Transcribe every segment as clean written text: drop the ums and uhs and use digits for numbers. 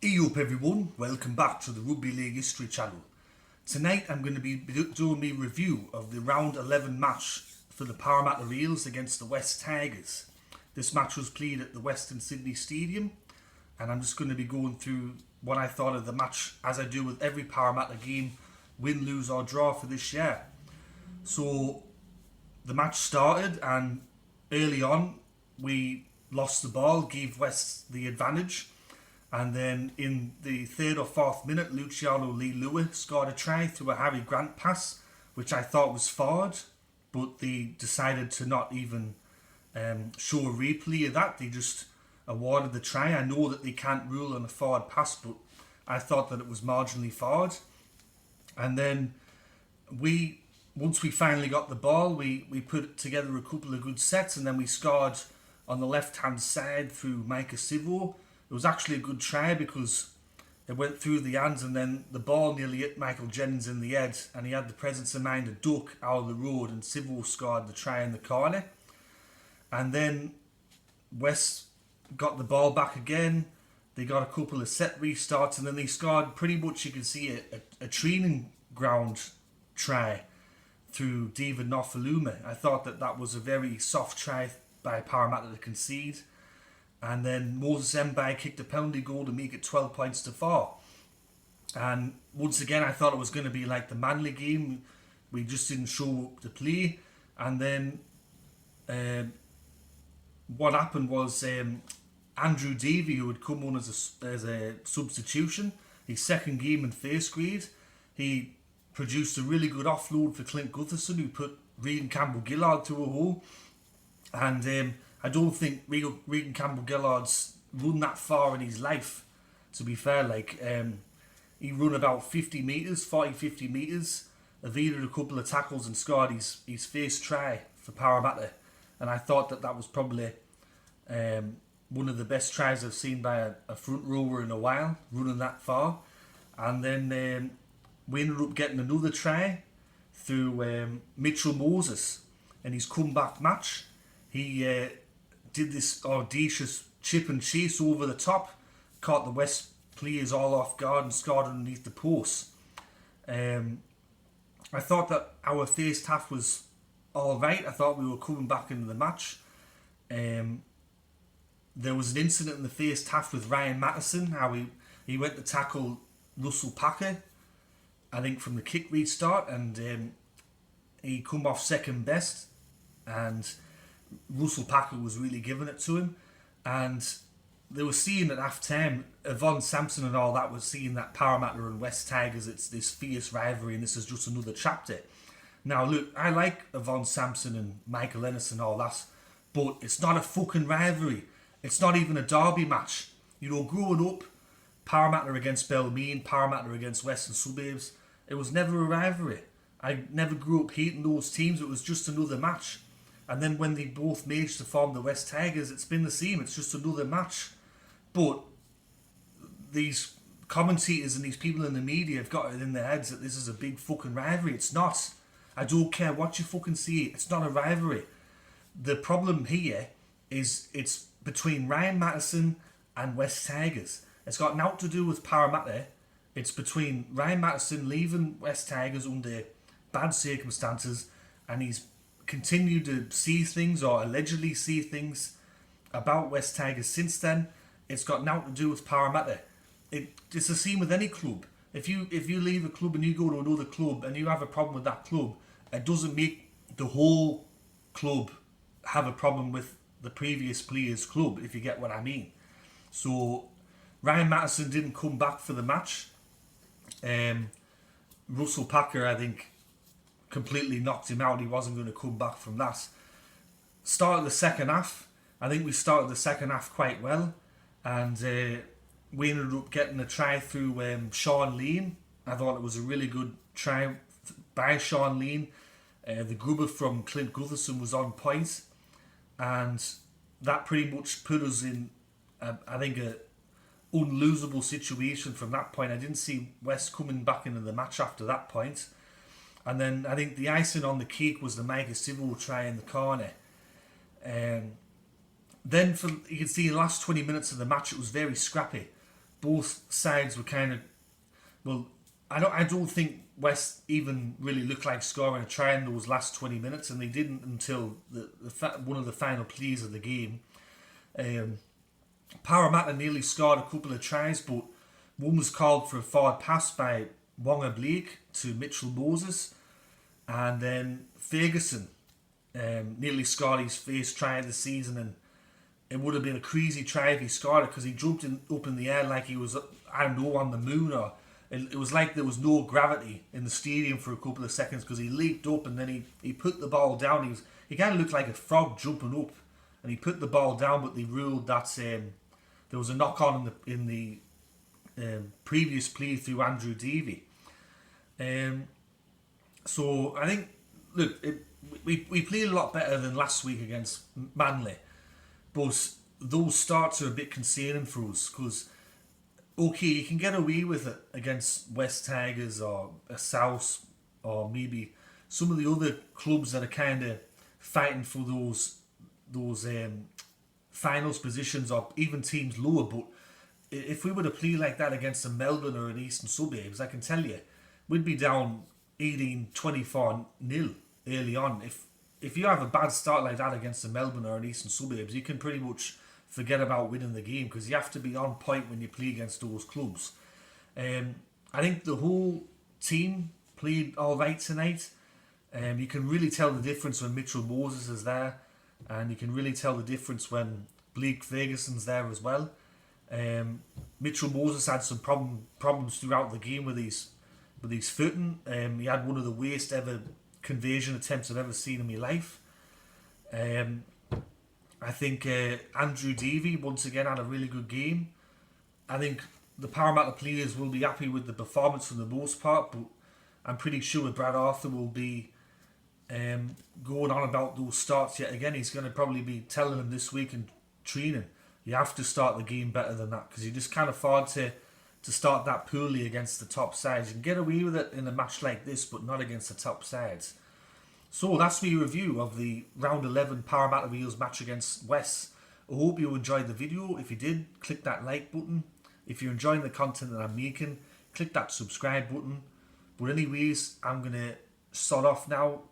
Hey up everyone, welcome back to the Rugby League History channel. Tonight I'm going to be doing my review of the round 11 match for the Parramatta Eels against the West Tigers. This match was played at the Western Sydney Stadium, and I'm just going to be going through what I thought of the match as I do with every Parramatta game, win, lose or draw for this year. So the match started, and early on we lost the ball, gave West the advantage. And then in the third or fourth minute, Luciano Leilua scored a try through a Harry Grant pass, which I thought was forward, but they decided to not even show a replay of that. They just awarded the try. I know that they can't rule on a forward pass, but I thought that it was marginally forward. And then once we finally got the ball, we put together a couple of good sets, and then we scored on the left-hand side through Micah Sivo. It was actually a good try because it went through the hands, and then the ball nearly hit Michael Jennings in the head, and he had the presence of mind to duck out of the road, and Sivo scored the try in the corner. And then West got the ball back again. They got a couple of set restarts, and then they scored pretty much, you can see, a training ground try through David Norfoluma. I thought that was a very soft try by Parramatta to concede. And then Moses Mbai kicked a penalty goal to make it 12 points to 4. And once again, I thought it was going to be like the Manly game. We just didn't show up to play. And then what happened was Andrew Davey, who had come on as a substitution, his second game in first grade, he produced a really good offload for Clint Gutherson, who put Regan Campbell-Gillard through a hole. And I don't think Regan Campbell-Gillard's run that far in his life, to be fair. He run about 50 metres, 50 metres, evaded a couple of tackles and scored his first try for Parramatta. And I thought that was probably one of the best tries I've seen by a front rower in a while, running that far. And then we ended up getting another try through Mitchell Moses in his comeback match. He did this audacious chip and chase over the top, caught the West players all off guard and scored underneath the post. I thought that our first half was alright. I thought we were coming back into the match. There was an incident in the first half with Ryan Mattison, how he went to tackle Russell Packer, I think from the kick restart, and he come off second best, and Russell Packer was really giving it to him. And they were seeing at half time, Yvonne Sampson and all that was seeing that Parramatta and West Tigers, it's this fierce rivalry and this is just another chapter. Now look, I like Yvonne Sampson and Michael Ennis and all that, but it's not a fucking rivalry. It's not even a derby match. You know, growing up, Parramatta against Bellarmine, Parramatta against Western Suburbs, it was never a rivalry. I never grew up hating those teams. It was just another match. And then when they both merged to form the West Tigers, it's been the same. It's just another match. But these commentators and these people in the media have got it in their heads that this is a big fucking rivalry. It's not. I don't care what you fucking say. It's not a rivalry. The problem here is it's between Ryan Mattison and West Tigers. It's got nothing to do with Parramatta. It's between Ryan Mattison leaving West Tigers under bad circumstances, and he's continued to see things or allegedly see things about West Tigers since then. It's got nothing to do with Parramatta. It's the same with any club. If you leave a club and you go to another club and you have a problem with that club, it doesn't make the whole club have a problem with the previous player's club, if you get what I mean. So Ryan Mattison didn't come back for the match. Russell Packer, I think, completely knocked him out. He wasn't going to come back from that. Started the second half. I think we started the second half quite well, and we ended up getting a try through Sean Lean. I thought it was a really good try by Sean Lean. The grubber from Clint Gutherson was on point, and that pretty much put us in, I think, a unlosable situation from that point. I didn't see West coming back into the match after that point. And then I think the icing on the cake was the Micah Sivo try in the corner. Then you can see in the last 20 minutes of the match it was very scrappy. both sides were kind of, well, I don't think West even really looked like scoring a try in those last 20 minutes, and they didn't until one of the final plays of the game. Parramatta nearly scored a couple of tries, but one was called for a forward pass by Wonga Blake to Mitchell Moses, and then Ferguson nearly scored his first try of the season, and it would have been a crazy try if he scored it because he jumped up in the air like he was, I don't know, on the moon, or it was like there was no gravity in the stadium for a couple of seconds because he leaped up and then he put the ball down. He kind of looked like a frog jumping up, and he put the ball down, but they ruled that there was a knock on in the previous play through Andrew Davey. So I think, look, we played a lot better than last week against Manly, but those starts are a bit concerning for us because, okay, you can get away with it against West Tigers or a South or maybe some of the other clubs that are kind of fighting for those finals positions, or even teams lower. But if we were to play like that against a Melbourne or an Eastern Suburbs, I can tell you, we'd be down 18-24-0 early on. If you have a bad start like that against a Melbourne or an Eastern Suburbs, you can pretty much forget about winning the game because you have to be on point when you play against those clubs. I think the whole team played all right tonight. You can really tell the difference when Mitchell Moses is there, and you can really tell the difference when Blake Ferguson's there as well. Mitchell Moses had some problems throughout the game with his footing. He had one of the worst ever conversion attempts I've ever seen in my life. I think Andrew Davey once again had a really good game. I think the Parramatta players will be happy with the performance for the most part, but I'm pretty sure Brad Arthur will be going on about those starts yet again. He's going to probably be telling them this week in training, you have to start the game better than that because you just can't afford to start that poorly against the top sides. You can get away with it in a match like this, but not against the top sides. So that's my review of the round 11 Parramatta Eels match against West. I hope you enjoyed the video. If you did, click that like button. If you're enjoying the content that I'm making, click that subscribe button. But anyways, I'm going to sod off now.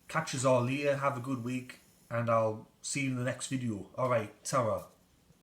Catch us all later. Have a good week, and I'll see you in the next video. Alright, ta-ra.